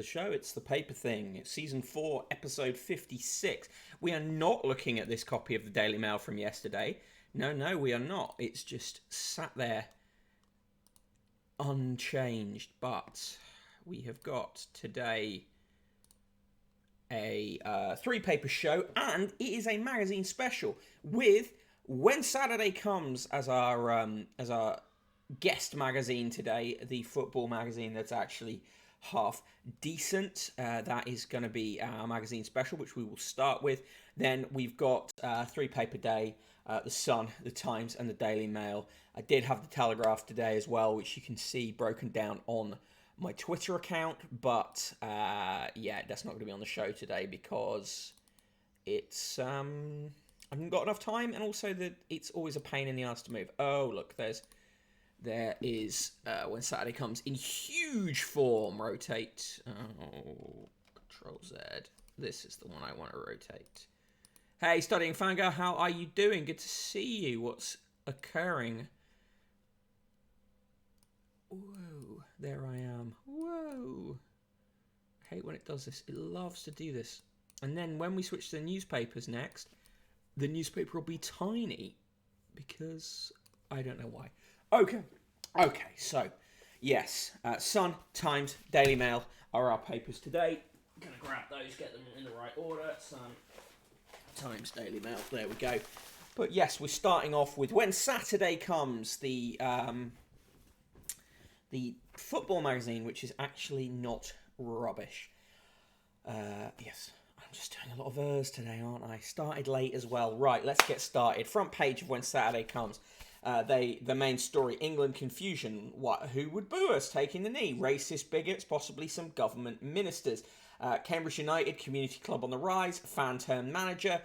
The show. It's The Paper Thing. It's season 4, episode 56. We are not looking at this copy of the Daily Mail from yesterday. No, we are not. It's just sat there unchanged. But we have got today a three-paper show, and it is a magazine special with When Saturday Comes as our guest magazine today, the football magazine that's actually half decent. That is going to be our magazine special, which we will start with. Then we've got three-paper day, the Sun, the Times, and the Daily Mail. I did have the Telegraph today as well, which you can see broken down on my Twitter account, but yeah, that's not going to be on the show today because it's I haven't got enough time, and also that it's always a pain in the ass to move. Oh, look, there is When Saturday Comes in huge form. Rotate. Oh, Control Z. This is the one I want to rotate. Hey, Studying Fangirl, how are you doing? Good to see you. What's occurring? Whoa, there I am. Whoa. I hate when it does this. It loves to do this. And then when we switch to the newspapers next, the newspaper will be tiny because I don't know why. Okay, so yes, Sun, Times, Daily Mail are our papers today. I'm going to grab those, get them in the right order. Sun, Times, Daily Mail, there we go. But yes, we're starting off with When Saturday Comes, the football magazine, which is actually not rubbish. Yes, I'm just doing a lot of ers today, aren't I? Started late as well. Right, let's get started. Front page of When Saturday Comes. The main story, England confusion. Who would boo us taking the knee? Racist bigots, possibly some government ministers. Cambridge United, community club on the rise. Fan turned manager.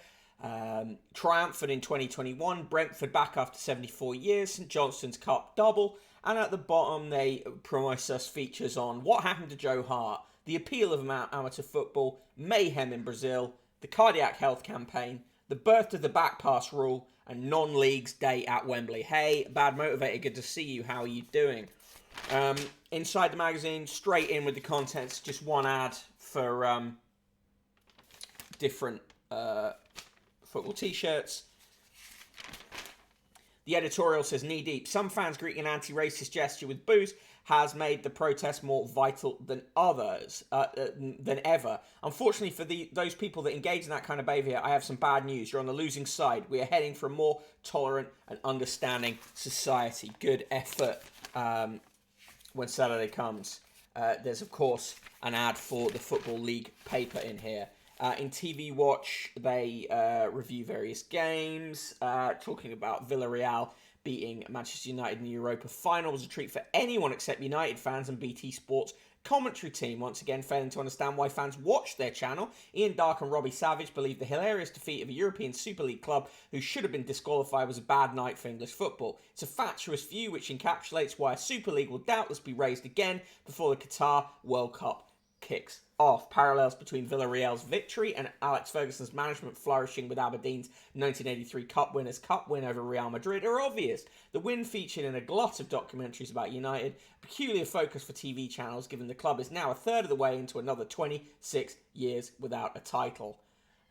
Triumphant in 2021. Brentford back after 74 years. St Johnstone's Cup double. And at the bottom, they promise us features on what happened to Joe Hart, the appeal of amateur football, mayhem in Brazil, the cardiac health campaign, the birth of the back pass rule, and non-leagues day at Wembley. Hey, Bad Motivator, good to see you. How are you doing? Inside the magazine, straight in with the contents. Just one ad for different football t-shirts. The editorial says, knee deep. Some fans greeting an anti-racist gesture with boos has made the protest more vital than than ever. Unfortunately for those people that engage in that kind of behaviour, I have some bad news. You're on the losing side. We are heading for a more tolerant and understanding society. Good effort. When Saturday Comes, there's of course an ad for the Football League paper in here. In TV Watch, they review various games, talking about Villarreal beating Manchester United in the Europa final was a treat for anyone except United fans, and BT Sports commentary team once again failing to understand why fans watch their channel. Ian Darke and Robbie Savage believe the hilarious defeat of a European Super League club who should have been disqualified was a bad night for English football. It's a fatuous view which encapsulates why a Super League will doubtless be raised again before the Qatar World Cup kicks off. Parallels between Villarreal's victory and Alex Ferguson's management flourishing with Aberdeen's 1983 Cup Winners' Cup win over Real Madrid are obvious. The win featured in a glut of documentaries about United, peculiar focus for TV channels given the club is now a third of the way into another 26 years without a title.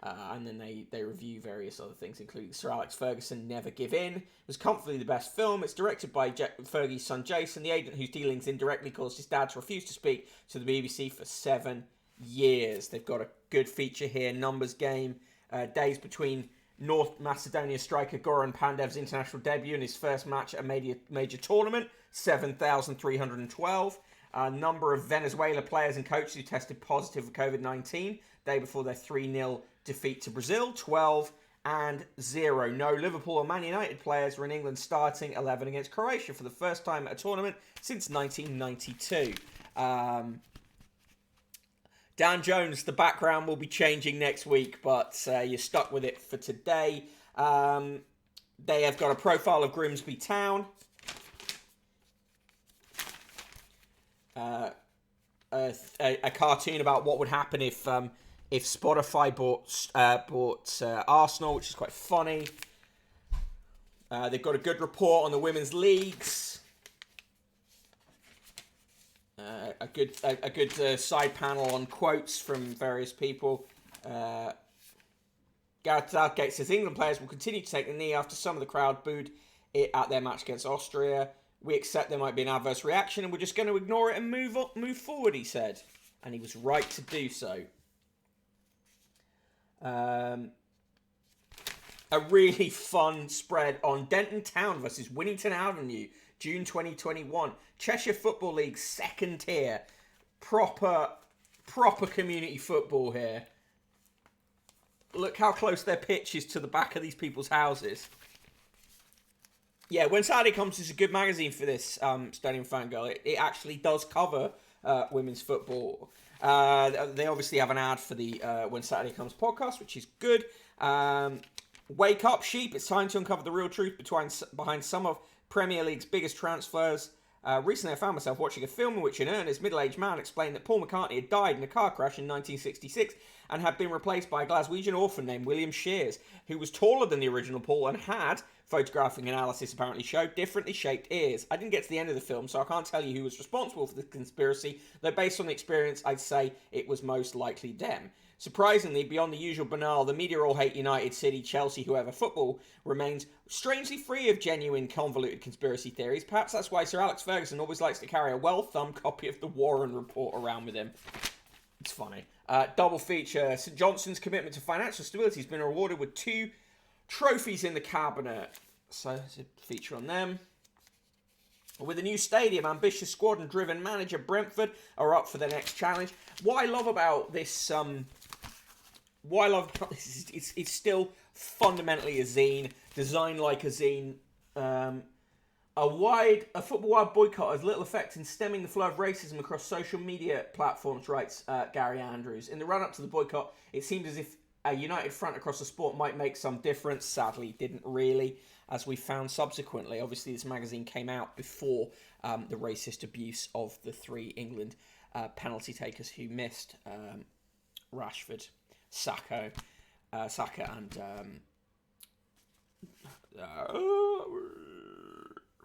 And then they review various other things, including Sir Alex Ferguson, Never Give In. It was comfortably the best film. It's directed by Fergie's son Jason, the agent whose dealings indirectly caused his dad to refuse to speak to the BBC for 7 years. They've got a good feature here, numbers game. Days between North Macedonia striker Goran Pandev's international debut and his first match at a major tournament, 7,312. Number of Venezuela players and coaches who tested positive for COVID-19 day before their 3-0 defeat to Brazil, 12 and 0. No Liverpool or Man United players were in England's starting 11 against Croatia for the first time at a tournament since 1992. Dan Jones, the background will be changing next week, but you're stuck with it for today. They have got a profile of Grimsby Town. A cartoon about what would happen if Spotify bought Arsenal, which is quite funny. They've got a good report on the women's leagues. A good side panel on quotes from various people. Gareth Southgate says England players will continue to take the knee after some of the crowd booed it at their match against Austria. We accept there might be an adverse reaction and we're just going to ignore it and move forward, he said. And he was right to do so. A really fun spread on Denton Town versus Winnington Avenue, June 2021. Cheshire Football League second tier. Proper community football here. Look how close their pitch is to the back of these people's houses. Yeah, When Saturday Comes is a good magazine for this, Stadium Fangirl. It actually does cover women's football. They obviously have an ad for the When Saturday Comes podcast, which is good. Wake up, sheep. It's time to uncover the real truth behind some of Premier League's biggest transfers. Recently, I found myself watching a film in which an earnest middle-aged man explained that Paul McCartney had died in a car crash in 1966 and had been replaced by a Glaswegian orphan named William Shears, who was taller than the original Paul and had, photographic analysis apparently showed, differently shaped ears. I didn't get to the end of the film, so I can't tell you who was responsible for the conspiracy, though based on the experience, I'd say it was most likely them. Surprisingly, beyond the usual banal, the media all hate United, City, Chelsea, whoever, football remains strangely free of genuine convoluted conspiracy theories. Perhaps that's why Sir Alex Ferguson always likes to carry a well-thumbed copy of the Warren Report around with him. It's funny. Double feature. St Johnson's commitment to financial stability has been rewarded with 2 trophies in the cabinet. So there's a feature on them. With a new stadium, ambitious squad and driven manager, Brentford are up for the next challenge. What I love about this, is it's still fundamentally a zine, designed like a zine. A football-wide boycott has little effect in stemming the flow of racism across social media platforms, writes Gary Andrews. In the run-up to the boycott, it seemed as if a united front across the sport might make some difference. Sadly, didn't really, as we found subsequently. Obviously, this magazine came out before the racist abuse of the 3 England penalty takers who missed Rashford, Saka, and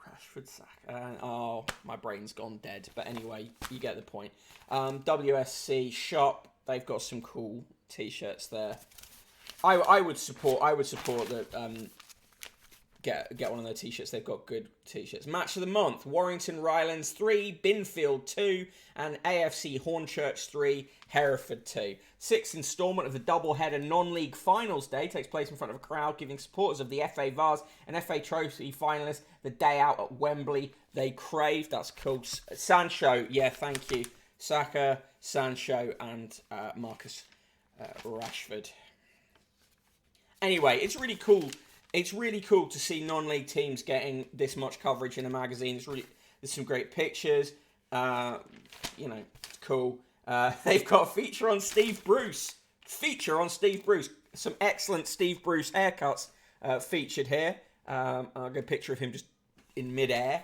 Rashford, Saka. Oh, my brain's gone dead. But anyway, you get the point. WSC shop. They've got some cool t-shirts there. I would support that. Get one of their t-shirts. They've got good t-shirts. Match of the month: Warrington Rylands 3, Binfield 2, and AFC Hornchurch 3, Hereford 2. 6th instalment of the double-header non-league finals day takes place in front of a crowd, giving supporters of the FA Vase and FA Trophy finalists the day out at Wembley they crave. That's cool. Sancho, yeah, thank you. Saka, Sancho, and Marcus Rashford. Anyway, it's really cool. It's really cool to see non-league teams getting this much coverage in a magazine. There's some great pictures. It's cool. They've got a feature on Steve Bruce. Some excellent Steve Bruce haircuts featured here. I'll get a picture of him just in midair.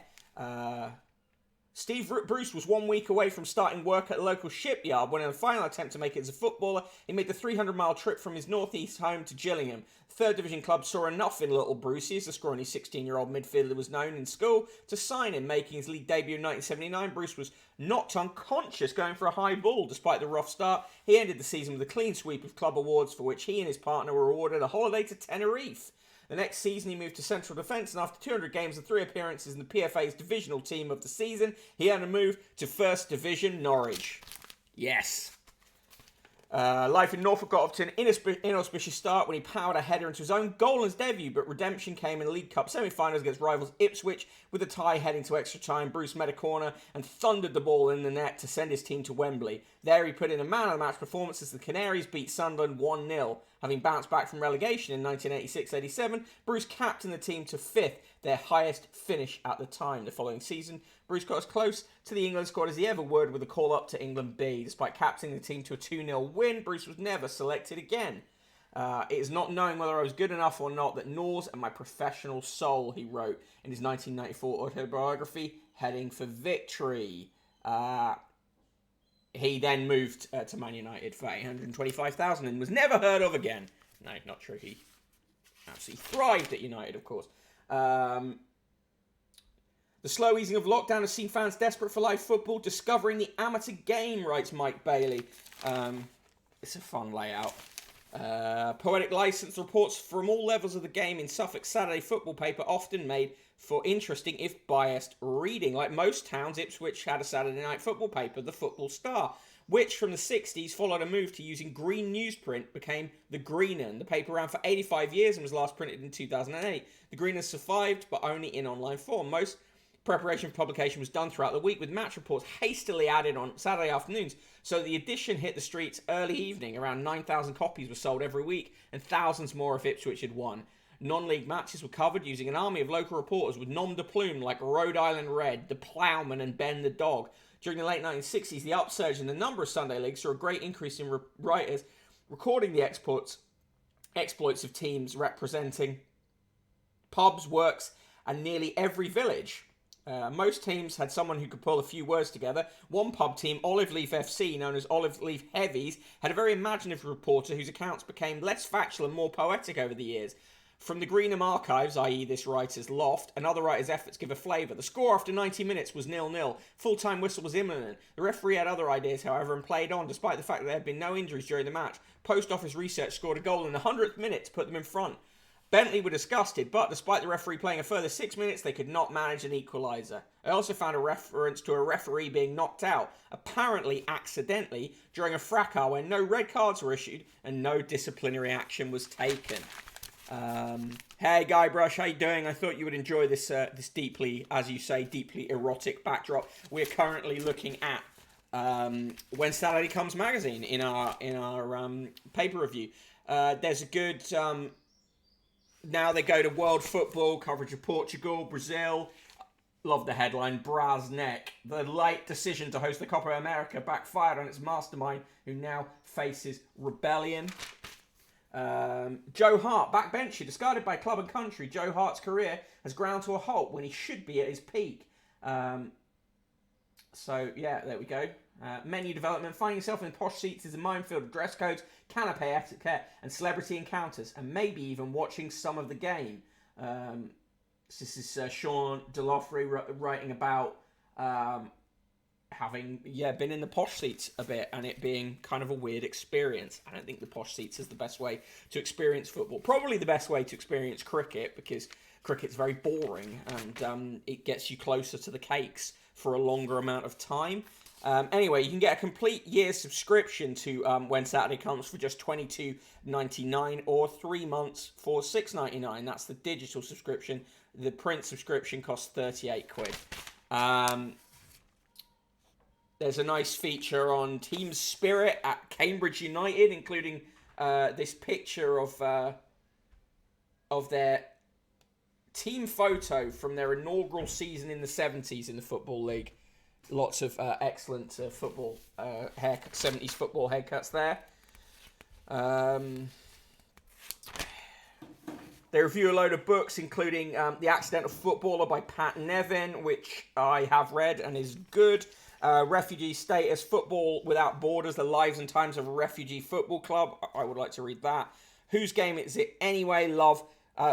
Steve Bruce was 1 week away from starting work at a local shipyard when in a final attempt to make it as a footballer, he made the 300-mile trip from his northeast home to Gillingham. The 3rd Division club saw enough in little Brucey, as the scrawny 16-year-old midfielder was known in school, to sign him. Making his league debut in 1979, Bruce was knocked unconscious going for a high ball. Despite the rough start, he ended the season with a clean sweep of club awards, for which he and his partner were awarded a holiday to Tenerife. The next season, he moved to central defence, and after 200 games and 3 appearances in the PFA's divisional team of the season, he earned a move to First Division Norwich. Yes. Life in Norfolk got off to an inauspicious start when he powered a header into his own goal in his debut, but redemption came in the League Cup semi-finals against rivals Ipswich. With a tie heading to extra time, Bruce met a corner and thundered the ball in the net to send his team to Wembley. There he put in a man-of-the-match performance as the Canaries beat Sunderland 1-0. Having bounced back from relegation in 1986-87, Bruce captained the team to 5th, their highest finish at the time. The following season, Bruce got as close to the England squad as he ever would with a call-up to England B. Despite captaining the team to a 2-0 win, Bruce was never selected again. It is not knowing whether I was good enough or not that gnaws at my professional soul, he wrote in his 1994 autobiography, Heading for Victory. He then moved to Man United for $825,000 and was never heard of again. No, not true. He absolutely thrived at United, of course. The The slow easing of lockdown has seen fans desperate for live football, discovering the amateur game, writes Mike Bailey. It's a fun layout. Poetic license reports from all levels of the game in Suffolk's Saturday football paper often made for interesting, if biased, reading. Like most towns, Ipswich had a Saturday night football paper, the Football Star, which from the 60s followed a move to using green newsprint, became the Greenan. The paper ran for 85 years and was last printed in 2008. The Greenan survived, but only in online form. Most preparation for publication was done throughout the week, with match reports hastily added on Saturday afternoons, so the edition hit the streets early evening. Around 9,000 copies were sold every week, and thousands more if Ipswich had won. Non-league matches were covered using an army of local reporters with nom de plume like Rhode Island Red, the Ploughman, and Ben the Dog. During the late 1960s, the upsurge in the number of Sunday leagues saw a great increase in writers recording the exploits of teams representing pubs, works, and nearly every village. Most teams had someone who could pull a few words together. One pub team, Olive Leaf FC, known as Olive Leaf Heavies, had a very imaginative reporter whose accounts became less factual and more poetic over the years. From the Greenham archives, i.e. this writer's loft, and other writers' efforts give a flavour. The score after 90 minutes was 0-0. Full-time whistle was imminent. The referee had other ideas, however, and played on, despite the fact that there had been no injuries during the match. Post Office Research scored a goal in the 100th minute to put them in front. Bentley were disgusted, but despite the referee playing a further 6 minutes, they could not manage an equaliser. I also found a reference to a referee being knocked out, apparently accidentally, during a fracas when no red cards were issued and no disciplinary action was taken. Hey Guybrush, how you doing? I thought you would enjoy this this deeply, as you say, deeply erotic backdrop. We're currently looking at When Saturday Comes magazine in our paper review. There's a good now they go to world football coverage of Portugal, Brazil. Love the headline, Brasnek. The late decision to host the Copa America backfired on its mastermind, who now faces rebellion. Joe Hart, backbencher, discarded by club and country. Joe Hart's career has ground to a halt when he should be at his peak. So, yeah, there we go. Menu development. Finding yourself in posh seats is a minefield of dress codes, canapé etiquette, and celebrity encounters, and maybe even watching some of the game. This is Sean Delofre writing about having been in the posh seats a bit and it being kind of a weird experience. I don't think the posh seats is the best way to experience football. Probably the best way to experience cricket, because cricket's very boring and it gets you closer to the cakes for a longer amount of time. Anyway, you can get a complete year's subscription to When Saturday Comes for just $22.99 or 3 months for $6.99. That's the digital subscription. The print subscription costs 38 quid. There's a nice feature on team spirit at Cambridge United, including this picture of their team photo from their inaugural season in the 70s in the Football League. Lots of excellent football 70s football haircuts there. They review a load of books, including The Accidental Footballer by Pat Nevin, which I have read and is good. Refugee Status, Football Without Borders, The Lives and Times of a Refugee Football Club. I would like to read that. Whose Game Is It Anyway? Love,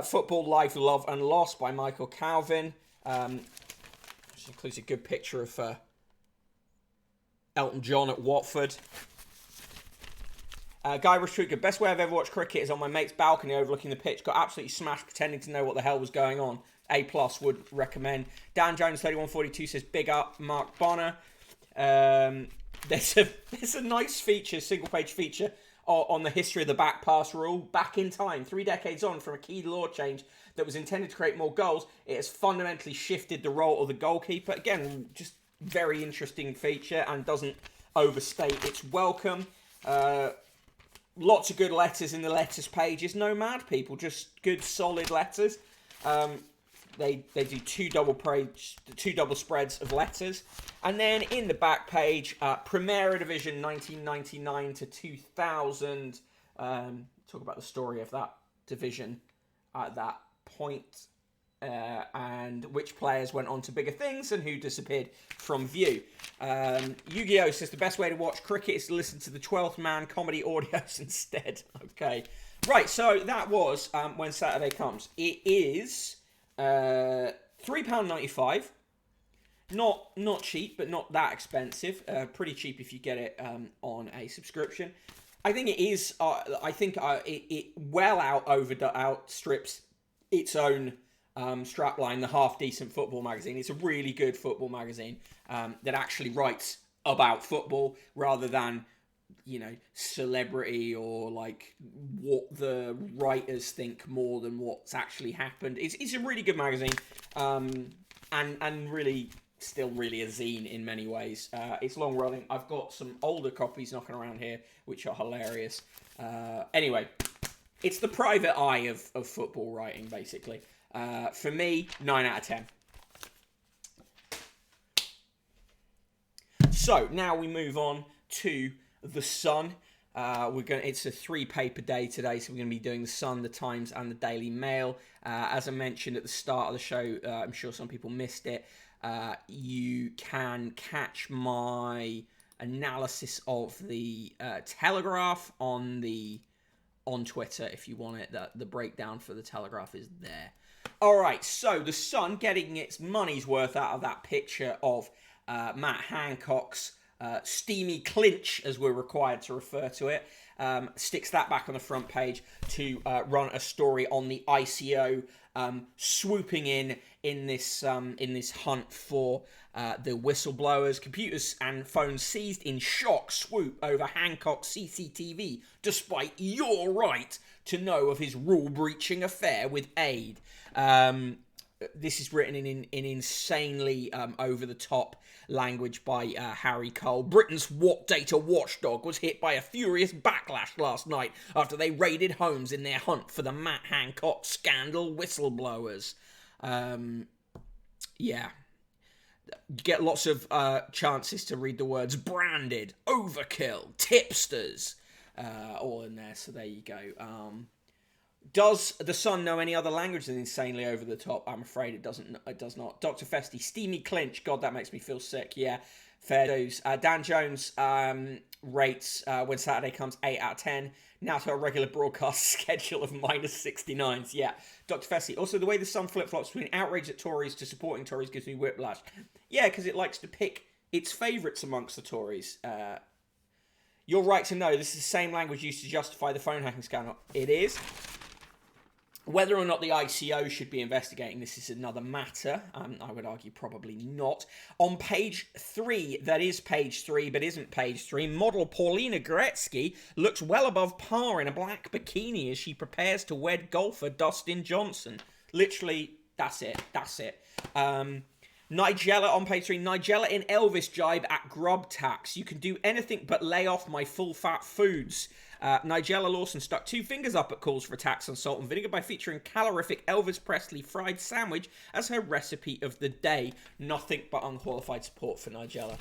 Football, Life, Love and Loss by Michael Calvin. Which includes a good picture of Elton John at Watford. Guy Rashtuka, best way I've ever watched cricket is on my mate's balcony overlooking the pitch. Got absolutely smashed pretending to know what the hell was going on. A+ would recommend. Dan Jones 3142 says big up. Mark Bonner. There's a nice feature, single page feature on the history of the back pass rule. Back in time, 3 decades on from a key law change that was intended to create more goals, it has fundamentally shifted the role of the goalkeeper. Again, just very interesting feature and doesn't overstate its welcome. Lots of good letters in the letters pages. No mad people, just good solid letters. They do two double spreads of letters. And then in the back page, Primera Division 1999 to 2000. Talk about the story of that division at that point. And which players went on to bigger things and who disappeared from view. Yu-Gi-Oh! Says the best way to watch cricket is to listen to the 12th Man comedy audios instead. Okay. Right, so that was When Saturday Comes. It is £3.95. Not cheap, but not that expensive. Pretty cheap if you get it on a subscription. I think it is. It well outstrips its own strapline, the Half Decent Football magazine. It's a really good football magazine that actually writes about football rather than, you know, celebrity or like what the writers think more than what's actually happened. It's a really good magazine, and really still really a zine in many ways. It's long running. I've got some older copies knocking around here which are hilarious. Anyway, it's the private eye of football writing, basically. For me, 9 out of 10. So now we move on to The Sun. It's a 3-paper day today, so we're going to be doing The Sun, The Times, and the Daily Mail. As I mentioned at the start of the show, I'm sure some people missed it. You can catch my analysis of the Telegraph on Twitter if you want it. The breakdown for the Telegraph is there. All right, so The Sun getting its money's worth out of that picture of Matt Hancock's steamy clinch, as we're required to refer to it, sticks that back on the front page to run a story on the ICO swooping in this hunt for the whistleblowers. Computers and phones seized in shock swoop over Hancock's CCTV, despite your right to know of his rule-breaching affair with aid. This is written in insanely over-the-top language by Harry Cole. Britain's What Data watchdog was hit by a furious backlash last night after they raided homes in their hunt for the Matt Hancock scandal whistleblowers. Yeah. You get lots of chances to read the words branded, overkill, tipsters, all in there, so there you go. Does The Sun know any other language than insanely over the top? I'm afraid it doesn't. It does not. Dr. Festy, steamy clinch. God, that makes me feel sick. Yeah, fair dues. Dan Jones rates When Saturday Comes 8 out of 10. Now to a regular broadcast schedule of -69s. Yeah, Dr. Festy. Also, the way The Sun flip-flops between outrage at Tories to supporting Tories gives me whiplash. Yeah, because it likes to pick its favourites amongst the Tories. You're right to know this is the same language used to justify the phone hacking scandal. It is. Whether or not the ICO should be investigating this is another matter. I would argue probably not. On page 3, that is page 3, but isn't page 3, model Paulina Gretzky looks well above par in a black bikini as she prepares to wed golfer Dustin Johnson. Literally, that's it. Nigella on page 3. Nigella in Elvis jibe at Grub Tax. You can do anything but lay off my full-fat foods. Nigella Lawson stuck 2 fingers up at calls for a tax on salt and vinegar by featuring calorific Elvis Presley fried sandwich as her recipe of the day. Nothing but unqualified support for Nigella.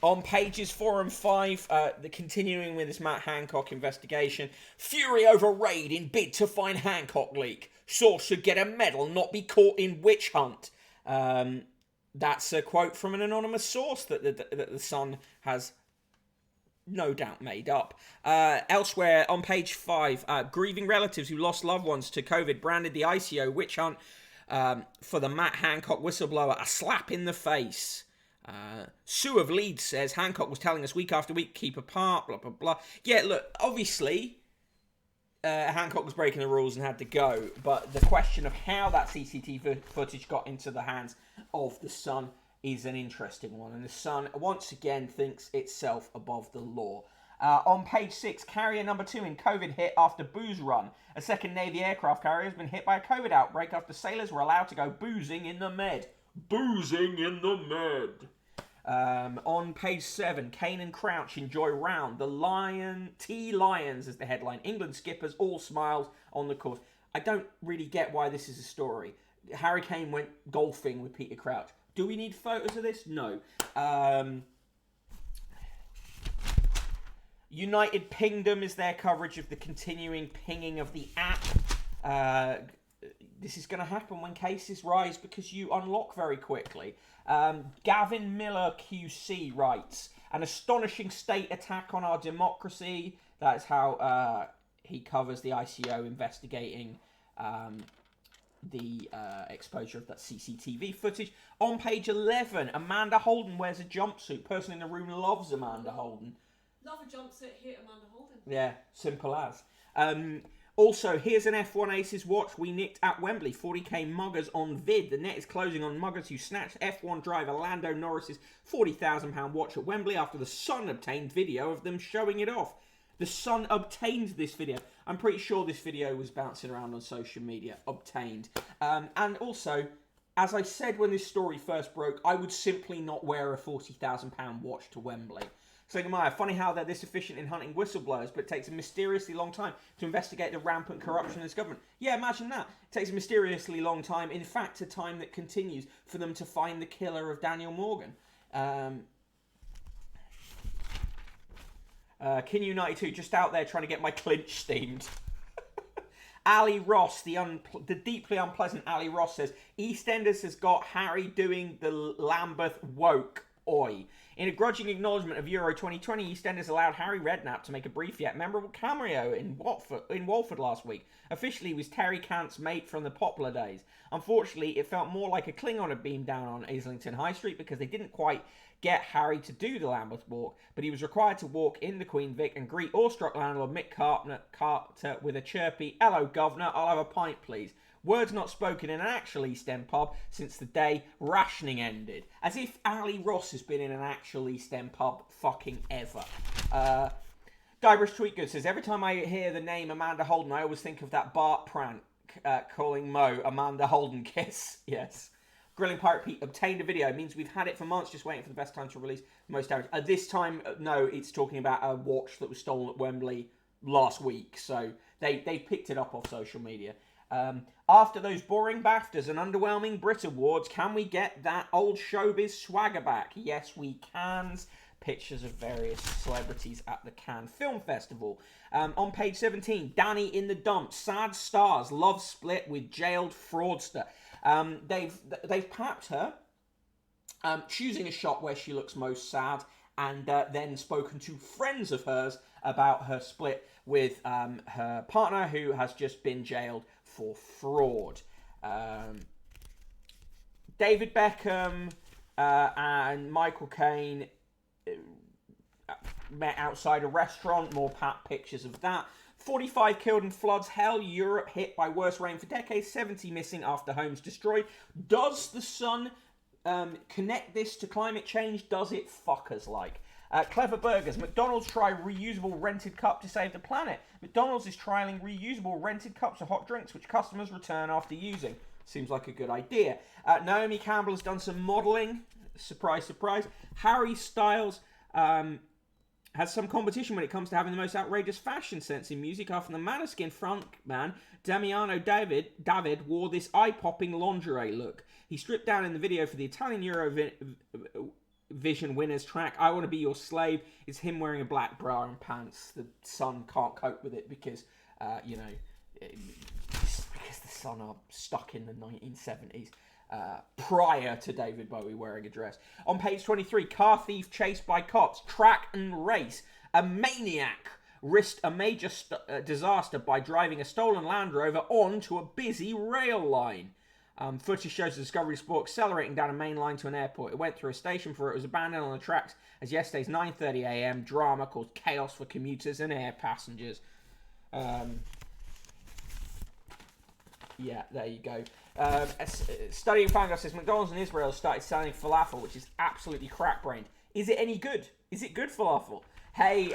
On pages 4 and 5, the continuing with this Matt Hancock investigation. Fury over raid in bid to find Hancock leak. Source should get a medal, not be caught in witch hunt. That's a quote from an anonymous source that the Sun has no doubt made up. Elsewhere, on page 5, grieving relatives who lost loved ones to COVID branded the ICO witch hunt for the Matt Hancock whistleblower a slap in the face. Sue of Leeds says Hancock was telling us week after week, keep apart, blah, blah, blah. Yeah, look, obviously, Hancock was breaking the rules and had to go, but the question of how that CCTV footage got into the hands of the Sun is an interesting one, and the Sun once again thinks itself above the law. On page 6, carrier number 2 in COVID hit after booze run. A second Navy aircraft carrier has been hit by a COVID outbreak after sailors were allowed to go boozing in the Med. Boozing in the Med. On page 7, Kane and Crouch enjoy round. The Lions is the headline. England skippers all smiles on the course. I don't really get why this is a story. Harry Kane went golfing with Peter Crouch. Do we need photos of this? No. United Pingdom is their coverage of the continuing pinging of the app. This is going to happen when cases rise because you unlock very quickly. Gavin Miller QC writes, an astonishing state attack on our democracy. That's how he covers the ICO investigating the exposure of that CCTV footage. On page 11, Amanda Holden wears a jumpsuit. Person in the room loves Amanda Holden. Love a jumpsuit, hate Amanda Holden. Yeah, simple as. Also, here's an F1 Aces watch we nicked at Wembley. 40k muggers on vid. The net is closing on muggers who snatched F1 driver Lando Norris's £40,000 watch at Wembley after the Sun obtained video of them showing it off. The Sun obtained this video. I'm pretty sure this video was bouncing around on social media. Obtained. And also, as I said when this story first broke, I would simply not wear a £40,000 watch to Wembley. So, funny how they're this efficient in hunting whistleblowers, but it takes a mysteriously long time to investigate the rampant corruption in this government. Yeah, imagine that. It takes a mysteriously long time, in fact, a time that continues, for them to find the killer of Daniel Morgan. Kinu92, just out there trying to get my clinch steamed. Ali Ross, the deeply unpleasant Ali Ross says, EastEnders has got Harry doing the Lambeth woke. Oi. In a grudging acknowledgement of Euro 2020, EastEnders allowed Harry Redknapp to make a brief yet memorable cameo in Walford last week. Officially, he was Terry Cant's mate from the Poplar days. Unfortunately, it felt more like a Klingon had beamed down on Islington High Street because they didn't quite get Harry to do the Lambeth walk, but he was required to walk in the Queen Vic and greet awestruck landlord Mick Carter with a chirpy, "Hello, governor, I'll have a pint, please." Words not spoken in an actual East End pub since the day rationing ended. As if Ali Ross has been in an actual East End pub fucking ever. Guybrush Tweetgood says, every time I hear the name Amanda Holden, I always think of that Bart prank calling Mo Amanda Holden kiss. Yes. Grilling Pirate Pete obtained a video. It means we've had it for months, just waiting for the best time to release most damage. This time, no, it's talking about a watch that was stolen at Wembley last week. So they picked it up off social media. After those boring BAFTAs and underwhelming Brit Awards, can we get that old showbiz swagger back? Yes, we can. Pictures of various celebrities at the Cannes Film Festival. On page 17, Danny in the dumps. Sad stars love split with jailed fraudster. They've papped her, choosing a shot where she looks most sad, and then spoken to friends of hers about her split with her partner, who has just been jailed for fraud. David Beckham and Michael Caine met outside a restaurant. More pat pictures of that. 45 killed in floods. Hell, Europe hit by worst rain for decades. 70 missing after homes destroyed. Does the Sun connect this to climate change? Does it fuck us like? Clever Burgers. McDonald's try reusable rented cup to save the planet. McDonald's is trialling reusable rented cups of hot drinks which customers return after using. Seems like a good idea. Naomi Campbell has done some modelling. Surprise, surprise. Harry Styles has some competition when it comes to having the most outrageous fashion sense in music after the Maneskin frontman Damiano David wore this eye-popping lingerie look. He stripped down in the video for the Italian Eurovision winners track, I Want to Be Your Slave. It's him wearing a black bra and pants. The Sun can't cope with it because, because the Sun are stuck in the 1970s. Prior to David Bowie wearing a dress. On page 23, car thief chased by cops, track and race. A maniac risked a major disaster by driving a stolen Land Rover onto a busy rail line. Footage shows the Discovery Sport accelerating down a main line to an airport. It went through a station before it was abandoned on the tracks as yesterday's 9:30 a.m. drama caused chaos for commuters and air passengers. Yeah, there you go. Studying Fango says McDonald's in Israel started selling falafel, which is absolutely crack-brained. Is it any good? Is it good falafel? Hey,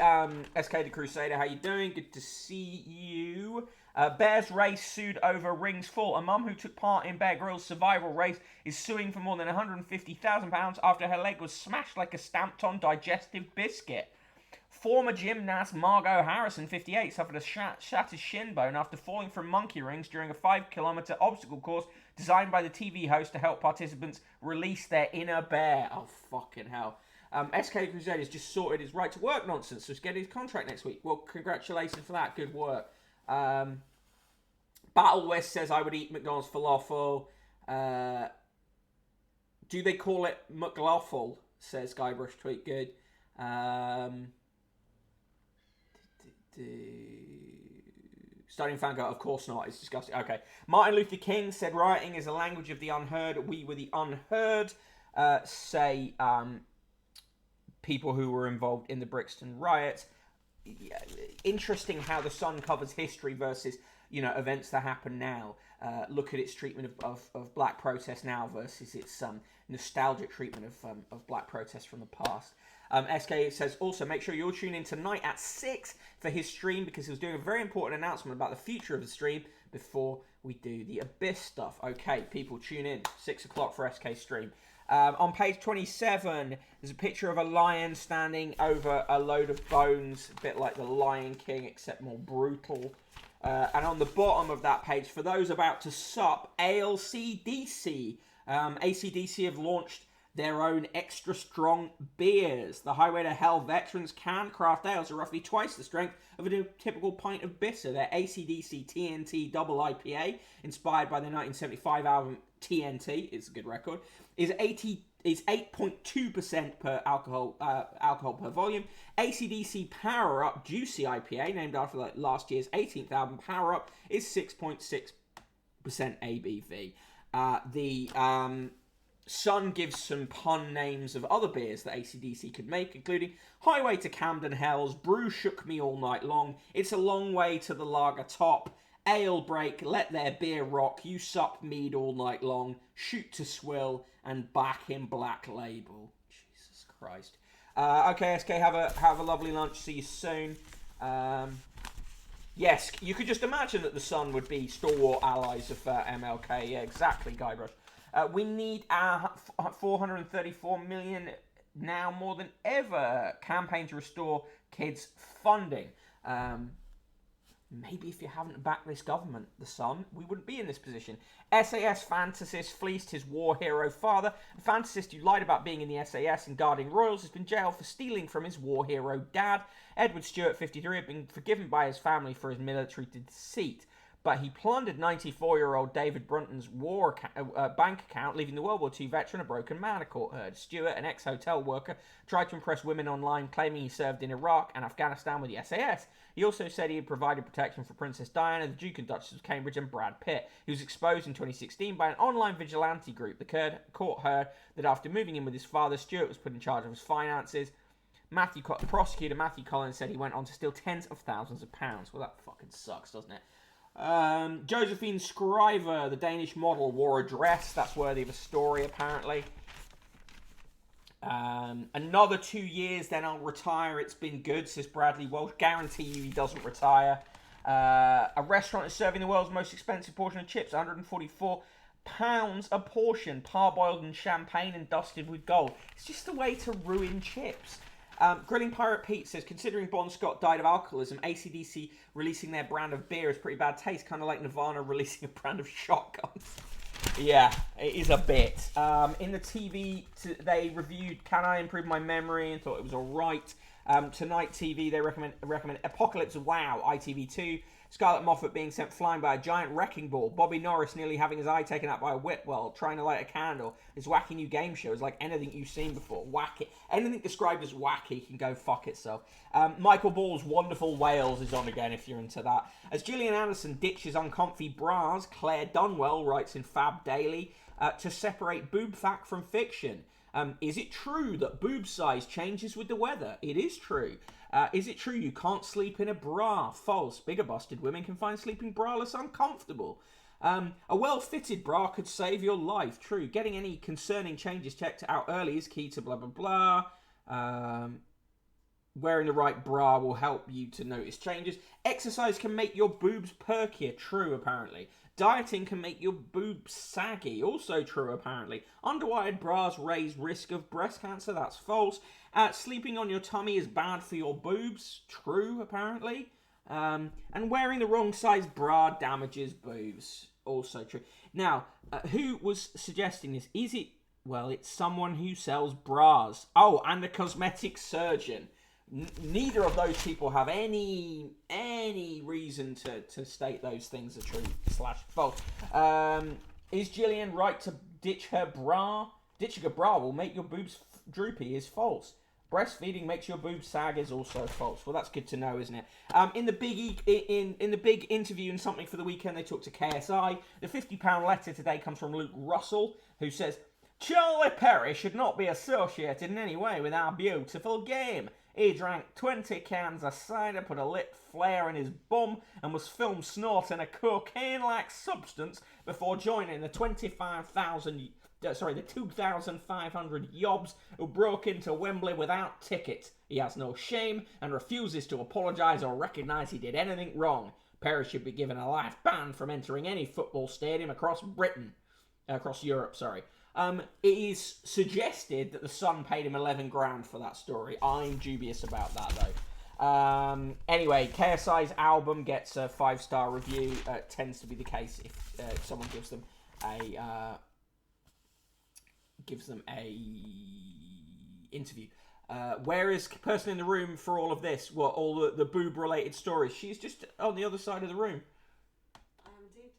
SK the Crusader, how you doing? Good to see you. Bears race sued over rings full. A mum who took part in Bear Grylls' survival race is suing for more than £150,000 after her leg was smashed like a stamped-on digestive biscuit. Former gymnast Margot Harrison, 58, suffered a shattered shin bone after falling from monkey rings during a 5-kilometre obstacle course designed by the TV host to help participants release their inner bear. Oh, fucking hell. SK Crusader has just sorted his right to work nonsense, so he's getting his contract next week. Well, congratulations for that. Good work. Battle West says, I would eat McDonald's falafel. Do they call it McLaughlin? Says Guybrush Tweetgood. Studying fan go, of course not. It's disgusting. Okay. Martin Luther King said rioting is a language of the unheard. We were the unheard. Say people who were involved in the Brixton riots. Yeah, interesting how the Sun covers history versus, events that happen now. Look at its treatment of black protest now versus its nostalgic treatment of black protests from the past. SK says, also, make sure you'll tune in tonight at 6 for his stream, because he was doing a very important announcement about the future of the stream before we do the Abyss stuff. Okay, people, tune in. 6 o'clock for SK stream. On page 27, there's a picture of a lion standing over a load of bones, a bit like the Lion King, except more brutal. And on the bottom of that page, for those about to sup, ALCDC. ACDC have launched their own extra strong beers. The Highway to Hell Veterans Can Craft Ales are roughly twice the strength of a typical pint of bitter. Their ACDC TNT Double IPA, inspired by the 1975 album TNT, it's a good record, is 8.2% per alcohol per volume. ACDC Power Up Juicy IPA, named after last year's 18th album, Power Up, is 6.6% ABV. The Sun gives some pun names of other beers that ACDC could make, including Highway to Camden Hells, Brew Shook Me All Night Long, It's a Long Way to the Lager Top, Ale Break, Let Their Beer Rock, You Sup Mead All Night Long, Shoot to Swill, and Back in Black Label. Jesus Christ. Okay, SK, have a lovely lunch. See you soon. Yes, you could just imagine that the Sun would be stalwart allies of MLK. Yeah, exactly, Guybrush. We need our 434 million now more than ever campaign to restore kids' funding. Maybe if you haven't backed this government, the Sun, we wouldn't be in this position. SAS fantasist fleeced his war hero father. The fantasist who lied about being in the SAS and guarding royals has been jailed for stealing from his war hero dad. Edward Stewart, 53, had been forgiven by his family for his military deceit, but he plundered 94-year-old David Brunton's bank account, leaving the World War II veteran a broken man, a court heard. Stewart, an ex-hotel worker, tried to impress women online, claiming he served in Iraq and Afghanistan with the SAS. He also said he had provided protection for Princess Diana, the Duke and Duchess of Cambridge, and Brad Pitt. He was exposed in 2016 by an online vigilante group. The court heard that after moving in with his father, Stewart was put in charge of his finances. Prosecutor Matthew Collins said he went on to steal tens of thousands of pounds. Well, that fucking sucks, doesn't it? Josephine Scriver, the Danish model, wore a dress. That's worthy of a story, apparently. Another 2 years, then I'll retire. It's been good, says Bradley Walsh. Guarantee you he doesn't retire. A restaurant is serving the world's most expensive portion of chips, £144 a portion, parboiled in champagne and dusted with gold. It's just a way to ruin chips. Grilling Pirate Pete says, considering Bon Scott died of alcoholism, AC/DC releasing their brand of beer is pretty bad taste, kind of like Nirvana releasing a brand of shotguns. Yeah, it is a bit. In the TV, they reviewed Can I Improve My Memory and thought it was alright. Tonight TV, they recommend Apocalypse Wow, ITV2. Scarlett Moffat being sent flying by a giant wrecking ball. Bobby Norris nearly having his eye taken out by a whip while trying to light a candle. This wacky new game show is like anything you've seen before. Wacky. Anything described as wacky can go fuck itself. Michael Ball's Wonderful Wales is on again if you're into that. As Gillian Anderson ditches uncomfy bras, Claire Dunwell writes in Fab Daily to separate boob fact from fiction. Is it true that boob size changes with the weather? It is true. Is it true you can't sleep in a bra? False. Bigger busted women can find sleeping braless uncomfortable. A well-fitted bra could save your life. True. Getting any concerning changes checked out early is key to blah, blah, blah. Wearing the right bra will help you to notice changes. Exercise can make your boobs perkier. True, apparently. Dieting can make your boobs saggy. Also true, apparently. Underwired bras raise risk of breast cancer. That's false. Sleeping on your tummy is bad for your boobs. True, apparently. And wearing the wrong size bra damages boobs. Also true. Now, who was suggesting this? Is it... Well, it's someone who sells bras. Oh, and a cosmetic surgeon. Neither of those people have any reason to state those things are true / false. Is Gillian right to ditch her bra? Ditching a bra will make your boobs droopy is false. Breastfeeding makes your boobs sag is also false. Well, that's good to know, isn't it? In the big interview and something for the weekend, they talked to KSI. The £50 letter today comes from Luke Russell, who says, Charlie Perry should not be associated in any way with our beautiful game. He drank 20 cans of cider, put a lit flare in his bum, and was filmed snorting a cocaine-like substance before joining the 2,500 yobs who broke into Wembley without tickets. He has no shame and refuses to apologise or recognise he did anything wrong. Perry should be given a life ban from entering any football stadium across Europe. It is suggested that the Sun paid him 11 grand for that story. I'm dubious about that though. Anyway, KSI's album gets a 5-star review. It tends to be the case if someone gives them a interview. Where is the person in the room for all of this? What, all the boob related stories? She's just on the other side of the room.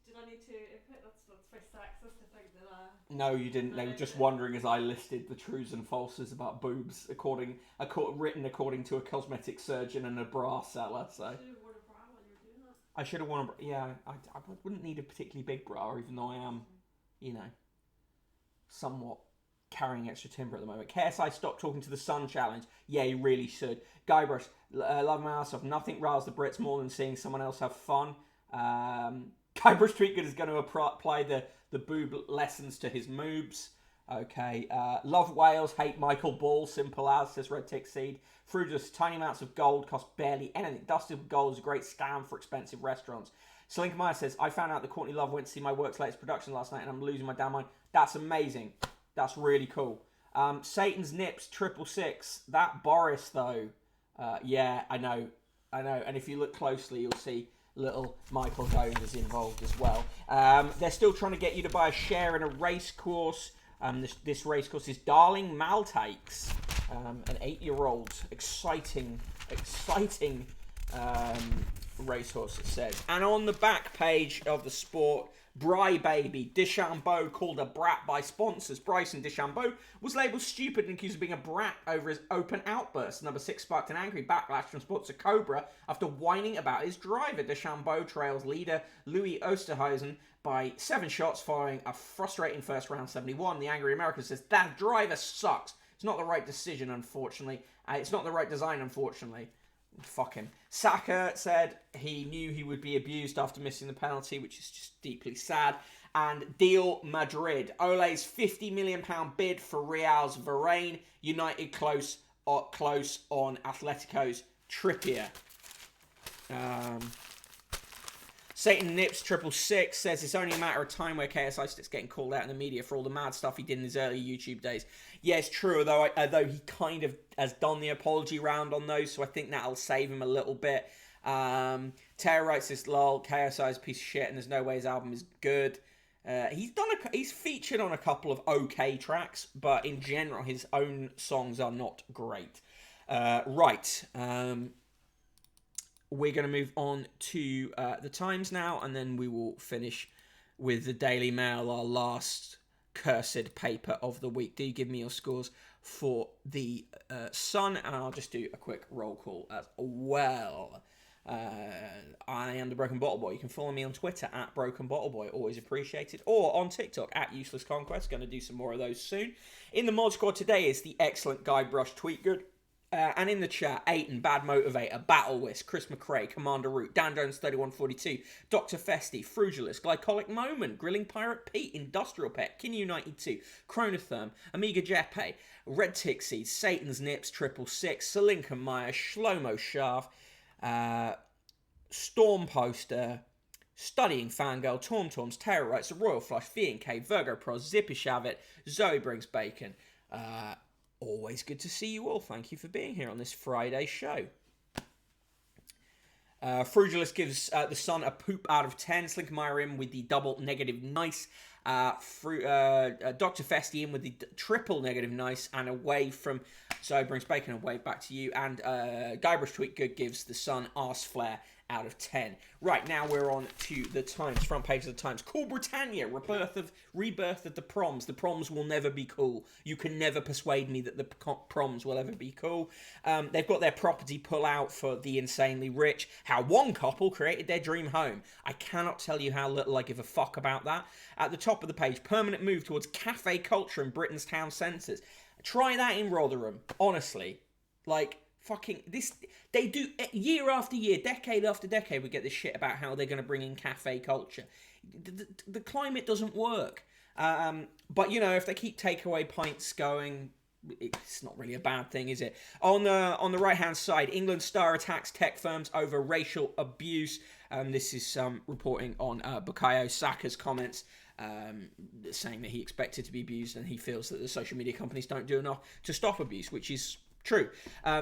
Did I need to input? That's very sexist to think that No, you didn't. They were just wondering as I listed the truths and falses about boobs, written according to a cosmetic surgeon and a bra seller. So you should have worn a bra while you were doing that. I should have worn a bra. Yeah, I wouldn't need a particularly big bra, even though I am, somewhat carrying extra timber at the moment. KSI stopped talking to the Sun challenge. Yeah, you really should. Guybrush, love my ass off. Nothing riles the Brits more than seeing someone else have fun. Guybrush Tweetgood is going to apply the boob lessons to his moobs. Okay. Love Wales, hate Michael Ball. Simple as, says Red Tick Seed. Frugis, tiny amounts of gold cost barely anything. Dusted with gold is a great scam for expensive restaurants. Slink Meyer says, I found out that Courtney Love went to see my work's latest production last night and I'm losing my damn mind. That's amazing. That's really cool. Satan's Nips 666. That Boris though. Yeah, I know. And if you look closely, you'll see little Michael Gove is involved as well. They're still trying to get you to buy a share in a race course. This race course is Darling Maltakes. An 8-year-old exciting racehorse, it says. And on the back page of the Sport, Bry Baby, DeChambeau called a brat by sponsors. Bryson DeChambeau was labelled stupid and accused of being a brat over his open outburst. Number 6 sparked an angry backlash from sponsor Cobra after whining about his driver. DeChambeau trails leader Louis Osterhuizen by 7 shots following a frustrating first round 71. The angry American says, that driver sucks. It's not the right decision, unfortunately. It's not the right design, unfortunately. Fuck him. Saka said he knew he would be abused after missing the penalty, which is just deeply sad. And Deal Madrid. Ole's £50 million bid for Real's Varane. United close on Atletico's Trippier. Satan Nips 666 says it's only a matter of time where KSI starts getting called out in the media for all the mad stuff he did in his early YouTube days. Yeah, it's true, although he kind of has done the apology round on those, so I think that'll save him a little bit. Tara writes this, lol, KSI is a piece of shit and there's no way his album is good. He's featured on a couple of okay tracks, but in general his own songs are not great. We're going to move on to the Times now, and then we will finish with the Daily Mail, our last cursed paper of the week. Do give me your scores for the Sun, and I'll just do a quick roll call as well. I am the Broken Bottle Boy. You can follow me on Twitter at Broken Bottle Boy, always appreciated, or on TikTok at Useless Conquest. Going to do some more of those soon. In the mod squad today is the excellent Guybrush Tweetgood. And in the chat, Aiton, Bad Motivator, Battle Whisk, Chris McRae, Commander Root, Dan Jones 3142, Dr. Festi, Frugilus, Glycolic Moment, Grilling Pirate Pete, Industrial Pet, Kin 92, Chronotherm, Amiga Jeppe, Red Tick Seeds, Satan's Nips 666, Salinka Meyer, Shlomo Sharf, Storm Poster, Studying Fangirl, Torms, Terror Rights, Royal Flush, V&K, Virgo Pro, Zippy Shavit, Zoe Brings Bacon. Always good to see you all. Thank you for being here on this Friday show. Frugilus gives the Sun a poop out of 10. Slinkermeyer in with the double negative nice. Dr. Festi in with the triple negative nice. And away from... So brings Bacon away back to you. And Guybrush Tweetgood gives the Sun arse flare out of 10. Right, now we're on to the Times, front page of the Times. Cool Britannia, rebirth of the proms. The proms will never be cool. You can never persuade me that the proms will ever be cool. They've got their property pull out for the insanely rich. How one couple created their dream home. I cannot tell you how little I give a fuck about that. At the top of the page, permanent move towards cafe culture in Britain's town centres. Try that in Rotherham, honestly. Like, fucking this, they do year after year, decade after decade. We get this shit about how they're going to bring in cafe culture. The climate doesn't work. But you know, if they keep takeaway pints going, it's not really a bad thing, is it? On the right hand side, England star attacks tech firms over racial abuse. This is reporting on Bukayo Saka's comments. Saying that he expected to be abused and he feels that the social media companies don't do enough to stop abuse, which is true.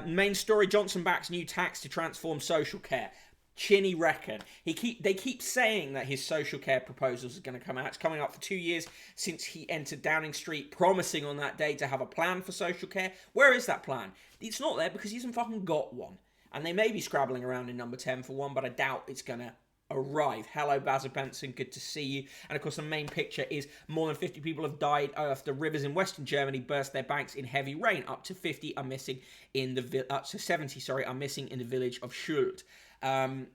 Main story, Johnson backs new tax to transform social care. Chinny reckon. They keep saying that his social care proposals are going to come out. It's coming up for 2 years since he entered Downing Street, promising on that day to have a plan for social care. Where is that plan? It's not there because he hasn't fucking got one. And they may be scrabbling around in number 10 for one, but I doubt it's going to arrive. Hello, Basil Benson, good to see you. And of course, the main picture is more than 50 people have died after rivers in Western Germany burst their banks in heavy rain. Up to 70 are missing in the village of Schuld. Again,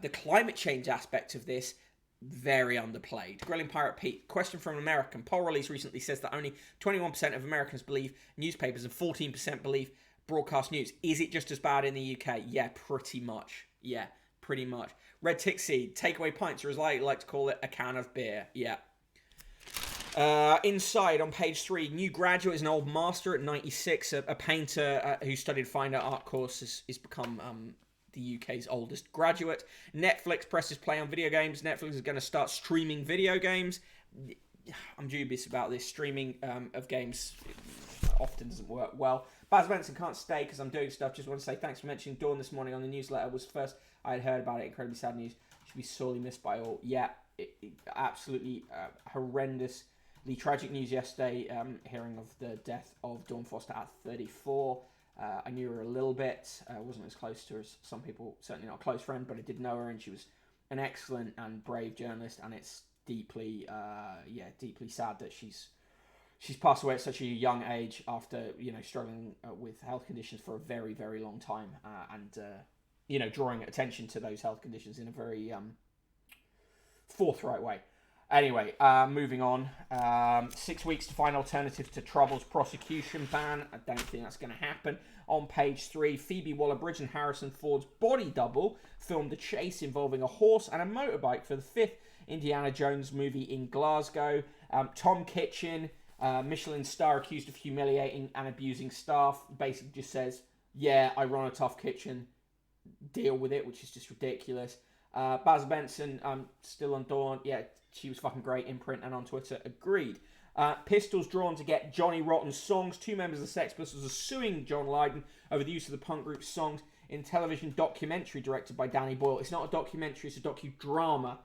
the climate change aspect of this, very underplayed. Grilling Pirate Pete, question from an American. Poll release recently says that only 21% of Americans believe newspapers and 14% believe broadcast news. Is it just as bad in the UK? Yeah, pretty much. Yeah, pretty much. Red Tick Seed, takeaway pints, or as I like to call it, a can of beer. Yeah. Inside on page 3, new graduate is an old master at 96. A painter who studied fine art course has become the UK's oldest graduate. Netflix presses play on video games. Netflix is going to start streaming video games. I'm dubious about this. Streaming of games often doesn't work well. Baz Benson can't stay because I'm doing stuff. Just want to say thanks for mentioning Dawn this morning on the newsletter. Was first I had heard about it. Incredibly sad news. Should be sorely missed by all. Yeah, absolutely horrendously tragic news yesterday. Hearing of the death of Dawn Foster at 34. I knew her a little bit. I wasn't as close to her as some people. Certainly not a close friend, but I did know her, and she was an excellent and brave journalist. And it's deeply sad that she's passed away at such a young age after, struggling with health conditions for a very, very long time, and drawing attention to those health conditions in a very forthright way. Anyway, moving on. 6 weeks to find alternatives to Trouble's prosecution ban. I don't think that's going to happen. On page 3, Phoebe Waller-Bridge and Harrison Ford's body double filmed a chase involving a horse and a motorbike for the 5th Indiana Jones movie in Glasgow. Tom Kitchen, Michelin star accused of humiliating and abusing staff, basically just says, yeah, I run a tough kitchen, deal with it, which is just ridiculous. Baz Benson, still on Dawn, yeah, she was fucking great in print and on Twitter, agreed. Pistols drawn to get Johnny Rotten's songs. 2 members of the Sex Pistols are suing John Lydon over the use of the punk group's songs in television documentary directed by Danny Boyle. It's not a documentary, it's a docudrama.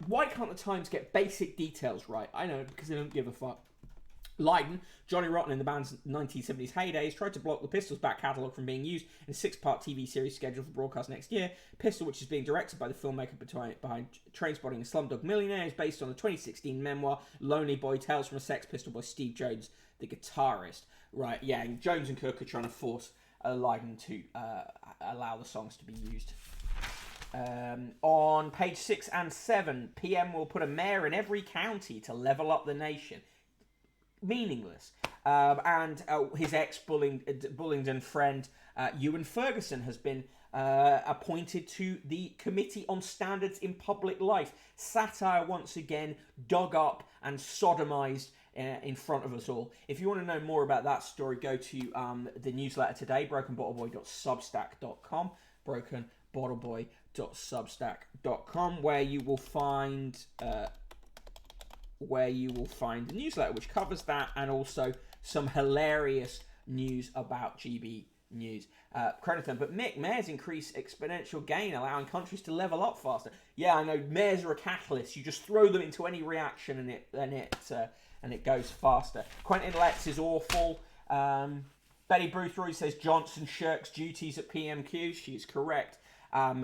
Why can't the Times get basic details right? I know, because they don't give a fuck. Lydon, Johnny Rotten in the band's 1970s heydays, tried to block the Pistols' back catalogue from being used in a 6-part TV series scheduled for broadcast next year. Pistol, which is being directed by the filmmaker behind Trainspotting and Slumdog Millionaire, is based on the 2016 memoir Lonely Boy Tales from a Sex Pistol by Steve Jones, the guitarist. Right, yeah, and Jones and Cook are trying to force Lydon to allow the songs to be used. On page 6 and 7, PM will put a mayor in every county to level up the nation. Meaningless. And his ex-Bullingdon friend, Ewan Ferguson, has been appointed to the Committee on Standards in Public Life. Satire once again dug up and sodomised in front of us all. If you want to know more about that story, go to the newsletter today, brokenbottleboy.substack.com, brokenbottleboy.substack.com, where you will find the newsletter, which covers that, and also some hilarious news about GB News. Crediton, but Mick, mayors increase exponential gain, allowing countries to level up faster. Yeah, I know, mayors are a catalyst. You just throw them into any reaction and it goes faster. Quentin Letts is awful. Betty Boothroyd says Johnson shirks duties at PMQ. She is correct.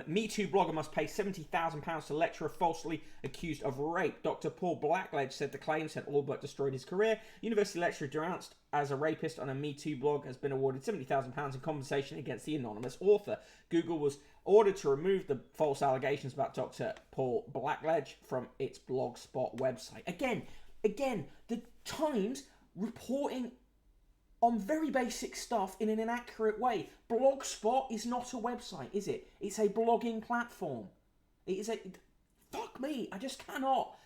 Me Too blogger must pay £70,000 to lecturer falsely accused of rape. Dr. Paul Blackledge said the claims had all but destroyed his career. University lecturer denounced as a rapist on a Me Too blog has been awarded £70,000 in compensation against the anonymous author. Google was ordered to remove the false allegations about Dr. Paul Blackledge from its Blogspot website. Again, the Times reporting on very basic stuff in an inaccurate way. Blogspot is not a website, is it? It's a blogging platform. It is a... Fuck me, I just cannot.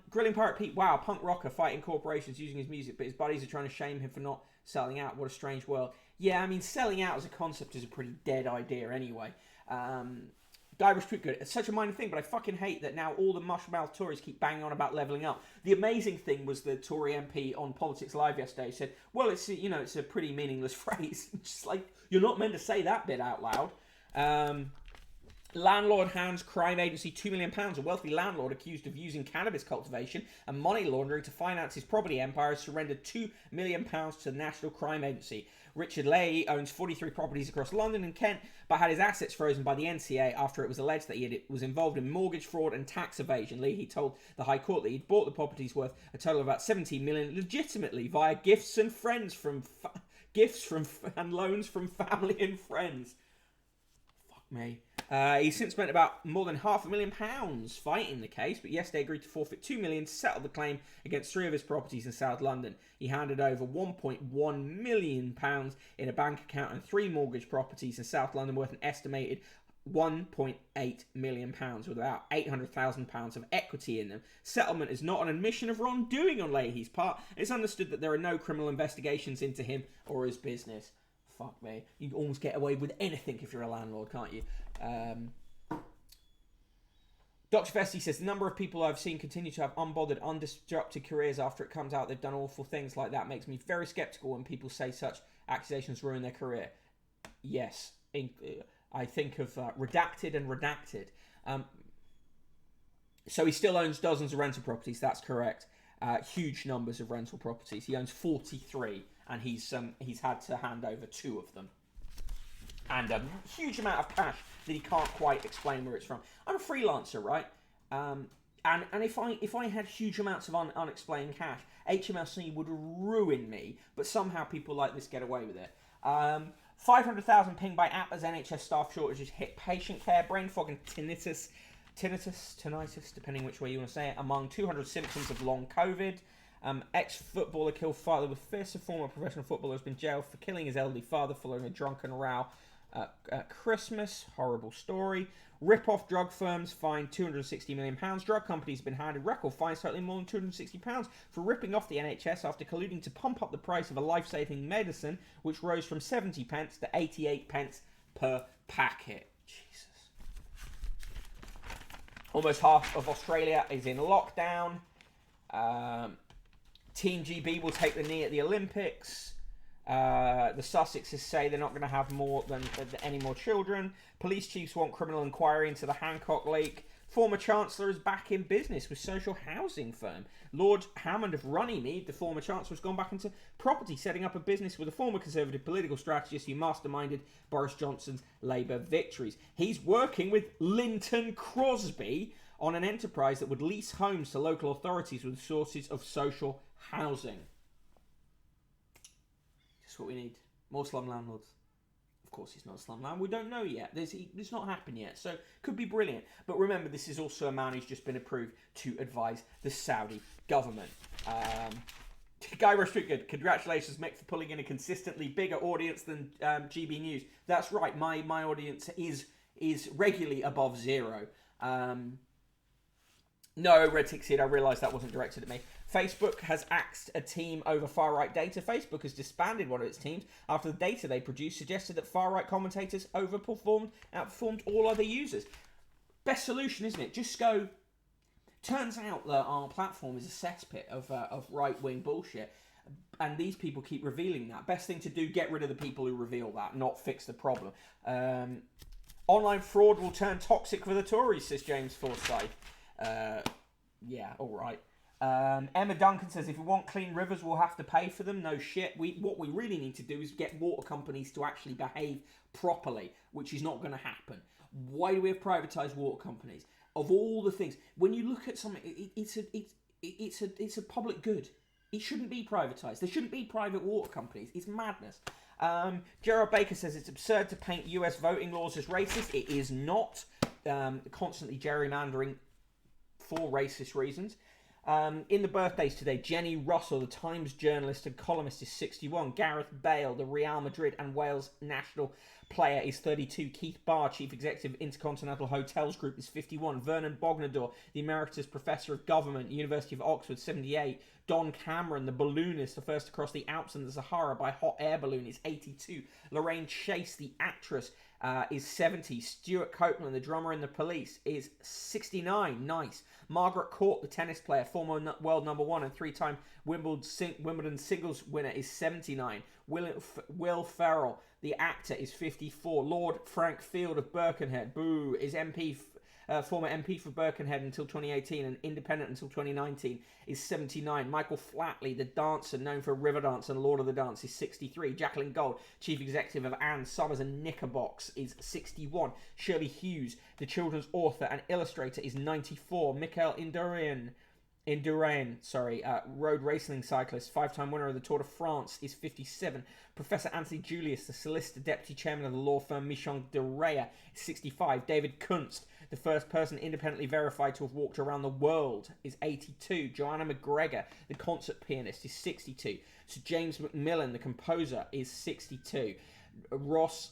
Grilling Pirate Pete, wow, punk rocker fighting corporations using his music, but his buddies are trying to shame him for not selling out. What a strange world. Yeah, I mean, selling out as a concept is a pretty dead idea anyway. Guybrush Threepgood, it's such a minor thing, but I fucking hate that now all the mushmouth Tories keep banging on about levelling up. The amazing thing was the Tory MP on Politics Live yesterday said, well, it's a pretty meaningless phrase. Just like, you're not meant to say that bit out loud. Landlord hands crime agency £2 million. A wealthy landlord accused of using cannabis cultivation and money laundering to finance his property empire has surrendered £2 million to the National Crime Agency. Richard Leahy owns 43 properties across London and Kent, but had his assets frozen by the NCA after it was alleged that he was involved in mortgage fraud and tax evasion. Leahy told the High Court that he'd bought the properties worth a total of about £17 million legitimately via gifts and and loans from family and friends. Me. He's since spent about more than £500,000 fighting the case, but yesterday agreed to forfeit £2 million to settle the claim against 3 of his properties in South London. He handed over £1.1 million in a bank account and 3 mortgage properties in South London worth an estimated £1.8 million with about £800,000 of equity in them. Settlement is not an admission of wrongdoing on Leahy's part. It's understood that there are no criminal investigations into him or his business. Fuck me. You can almost get away with anything if you're a landlord, can't you? Dr. Festi says, the number of people I've seen continue to have unbothered, undisrupted careers after it comes out they've done awful things like that makes me very sceptical when people say such accusations ruin their career. Yes. I think of Redacted and Redacted. So he still owns dozens of rental properties, that's correct. Huge numbers of rental properties. He owns 43. And he's had to hand over 2 of them. And a huge amount of cash that he can't quite explain where it's from. I'm a freelancer, right? And if I had huge amounts of unexplained cash, HMRC would ruin me. But somehow people like this get away with it. 500,000 pinged by app as NHS staff shortages hit patient care, brain fog and tinnitus, depending which way you want to say it, among 200 symptoms of long COVID. Ex-footballer killed father with fist. A former professional footballer has been jailed for killing his elderly father following a drunken row at Christmas. Horrible story. Rip-off drug firms fined £260 million. Drug companies have been handed record fines totaling more than £260 for ripping off the NHS after colluding to pump up the price of a life-saving medicine, which rose from 70 pence to 88 pence per packet. Jesus. Almost half of Australia is in lockdown. Team GB will take the knee at the Olympics. The Sussexes say they're not going to have any more children. Police chiefs want criminal inquiry into the Hancock leak. Former Chancellor is back in business with social housing firm. Lord Hammond of Runnymede, the former Chancellor, has gone back into property, setting up a business with a former Conservative political strategist who masterminded Boris Johnson's Labour victories. He's working with Linton Crosby on an enterprise that would lease homes to local authorities with sources of social housing. That's what we need. More slum landlords. Of course he's not a slum landlord. We don't know yet. It's not happened yet. So could be brilliant. But remember, this is also a man who's just been approved to advise the Saudi government. Guy Rushford, congratulations, Mick, for pulling in a consistently bigger audience than GB News. That's right. My audience is regularly above 0. No, Red Tick, I realised that wasn't directed at me. Facebook has axed a team over far-right data. Facebook has disbanded one of its teams after the data they produced suggested that far-right commentators outperformed all other users. Best solution, isn't it? Just go... Turns out that our platform is a cesspit of right-wing bullshit, and these people keep revealing that. Best thing to do, get rid of the people who reveal that, not fix the problem. Online fraud will turn toxic for the Tories, says James Forsyth. Yeah, all right. Emma Duncan says, if we want clean rivers, we'll have to pay for them. No shit. What we really need to do is get water companies to actually behave properly, which is not going to happen. Why do we have privatised water companies? Of all the things, when you look at something, it's a public good. It shouldn't be privatised. There shouldn't be private water companies. It's madness. Gerard Baker says it's absurd to paint US voting laws as racist. It is not. Constantly gerrymandering for racist reasons. In the birthdays today, Jenny Russell, the Times journalist and columnist, is 61. Gareth Bale, the Real Madrid and Wales national player, is 32. Keith Barr, chief executive of Intercontinental Hotels Group, is 51. Vernon Bognador, the emeritus professor of government, University of Oxford, 78. Don Cameron, the balloonist, the first to cross the Alps and the Sahara by hot air balloon, is 82. Lorraine Chase, the actress, is 70. Stuart Copeland, the drummer in The Police, is 69. Nice. Margaret Court, the tennis player, former world number one and three-time Wimbledon singles winner, is 79. Will Ferrell, the actor, is 54. Lord Frank Field of Birkenhead, boo, is former MP for Birkenhead until 2018 and independent until 2019, is 79. Michael Flatley, the dancer known for Riverdance and Lord of the Dance, is 63. Jacqueline Gold, chief executive of Anne Summers and Knickerbox, is 61. Shirley Hughes, the children's author and illustrator, is 94. Michael Indurain, road racing cyclist, five-time winner of the Tour de France, is 57. Professor Anthony Julius, the solicitor deputy chairman of the law firm Michon de Rea, is 65. David Kunst, the first person independently verified to have walked around the world, is 82. Joanna McGregor, the concert pianist, is 62. Sir James Macmillan, the composer, is 62. Ross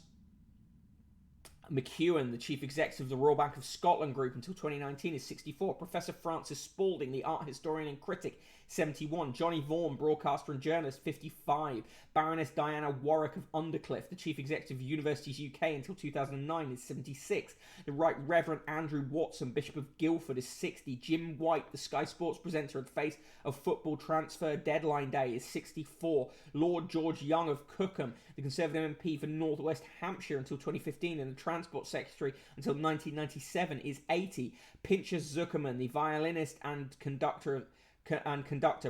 McEwen, the chief executive of the Royal Bank of Scotland Group until 2019, is 64. Professor Francis Spalding, the art historian and critic, 71. Johnny Vaughan, broadcaster and journalist, 55. Baroness Diana Warwick of Undercliff, the chief executive of Universities UK until 2009, is 76. The Right Reverend Andrew Watson, Bishop of Guildford, is 60. Jim White, the Sky Sports presenter and face of football transfer deadline day, is 64. Lord George Young of Cookham, the Conservative MP for North West Hampshire until 2015 and the Transport Secretary until 1997, is 80. Pinchas Zuckerman, the violinist and conductor,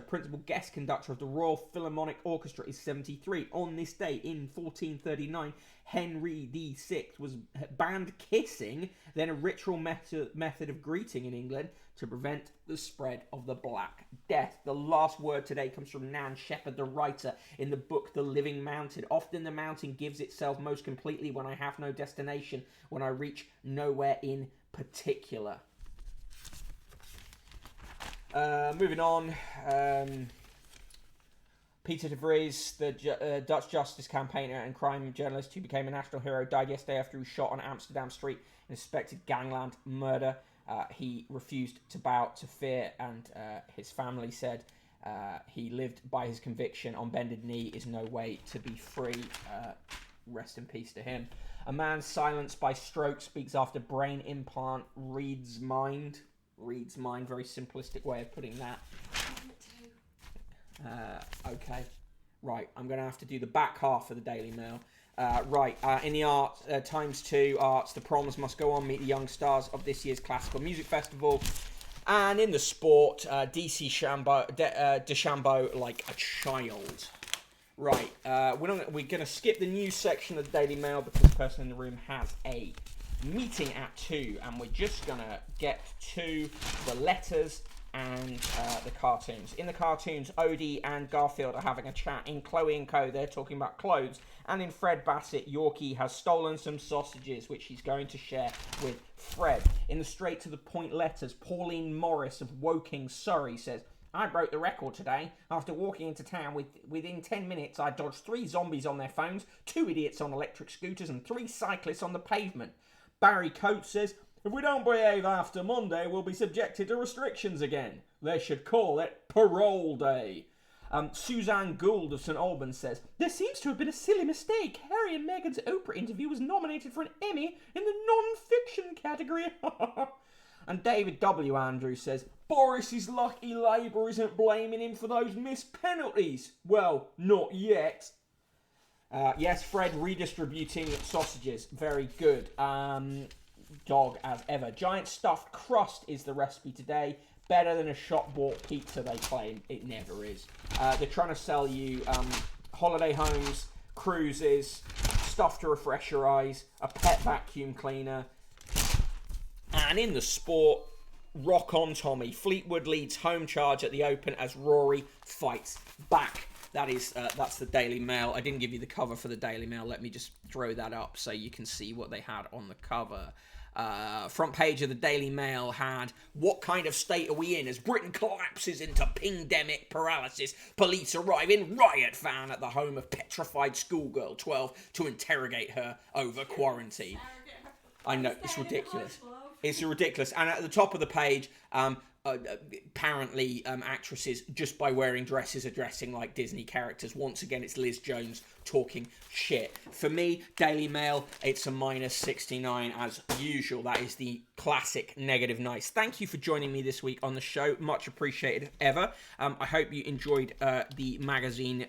principal guest conductor of the Royal Philharmonic Orchestra, is 73. On this day in 1439, Henry VI was banned kissing, then a ritual method of greeting in England to prevent the spread of the Black Death. The last word today comes from Nan Shepherd, the writer, in the book The Living Mountain. Often the mountain gives itself most completely when I have no destination, when I reach nowhere in particular. Moving on, Peter de Vries, the Dutch justice campaigner and crime journalist who became a national hero, died yesterday after he was shot on Amsterdam Street in a suspected gangland murder. He refused to bow to fear, and his family said he lived by his conviction. On bended knee is no way to be free. Rest in peace to him. A man silenced by stroke speaks after brain implant reads mind. Reads mind, very simplistic way of putting that. Okay. Right, I'm going to have to do the back half of the Daily Mail. In the Times 2 arts, the proms must go on, meet the young stars of this year's Classical Music Festival. And in the sport, DC DeChambeau like a child. Right, we're going to skip the news section of the Daily Mail because the person in the room has a meeting at 2, and we're just going to get to the letters and the cartoons. In the cartoons, Odie and Garfield are having a chat. In Chloe & Co, they're talking about clothes. And in Fred Bassett, Yorkie has stolen some sausages, which he's going to share with Fred. In the straight to the point letters, Pauline Morris of Woking, Surrey says, I broke the record today. After walking into town, within 10 minutes, I dodged 3 zombies on their phones, 2 idiots on electric scooters, and 3 cyclists on the pavement. Barry Coates says, if we don't behave after Monday, we'll be subjected to restrictions again. They should call it Parole Day. Suzanne Gould of St Albans says, there seems to have been a silly mistake. Harry and Meghan's Oprah interview was nominated for an Emmy in the non-fiction category. And David W. Andrews says, Boris's lucky Labour isn't blaming him for those missed penalties. Well, not yet. Yes, Fred redistributing sausages. Very good. Dog as ever. Giant stuffed crust is the recipe today. better than a shop-bought pizza, they claim. It never is. They're trying to sell you holiday homes, cruises, stuff to refresh your eyes, a pet vacuum cleaner. And in the sport, rock on, Tommy. Fleetwood leads home charge at the Open as Rory fights back. That's the Daily Mail. I didn't give you the cover for the Daily Mail. Let me just throw that up so you can see what they had on the cover. Front page of the Daily Mail had, what kind of state are we in as Britain collapses into pingdemic paralysis? Police arrive in riot van at the home of petrified schoolgirl 12 to interrogate her over quarantine. I know, it's ridiculous. It's ridiculous. And at the top of the page, apparently actresses, just by wearing dresses, are dressing like Disney characters. Once again, it's Liz Jones talking shit. For me, Daily Mail, it's a -69 as usual. That is the classic negative nice. Thank you for joining me this week on the show. Much appreciated ever. I hope you enjoyed the magazine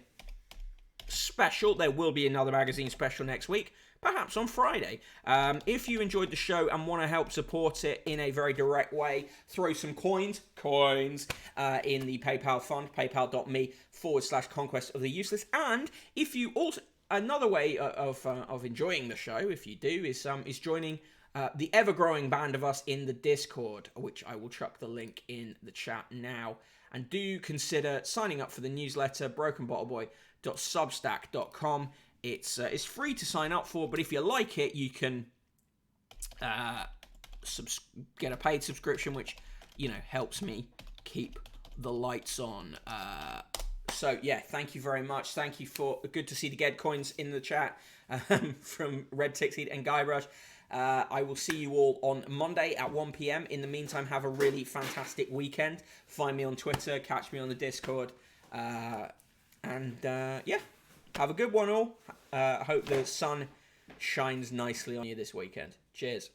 special. There will be another magazine special next week, perhaps on Friday. If you enjoyed the show and want to help support it in a very direct way, throw some coins in the PayPal fund, paypal.me/conquest of the useless. And if you also, another way of enjoying the show, if you do, is joining the ever-growing band of us in the Discord, which I will chuck the link in the chat now. And do consider signing up for the newsletter, brokenbottleboy.substack.com. It's free to sign up for, but if you like it, you can get a paid subscription, which, helps me keep the lights on. So, yeah, thank you very much. Thank you for... Good to see the Ged coins in the chat from Red Tixie and Guybrush. I will see you all on Monday at 1 p.m. In the meantime, have a really fantastic weekend. Find me on Twitter, catch me on the Discord. Yeah, have a good one all. I hope the sun shines nicely on you this weekend. Cheers.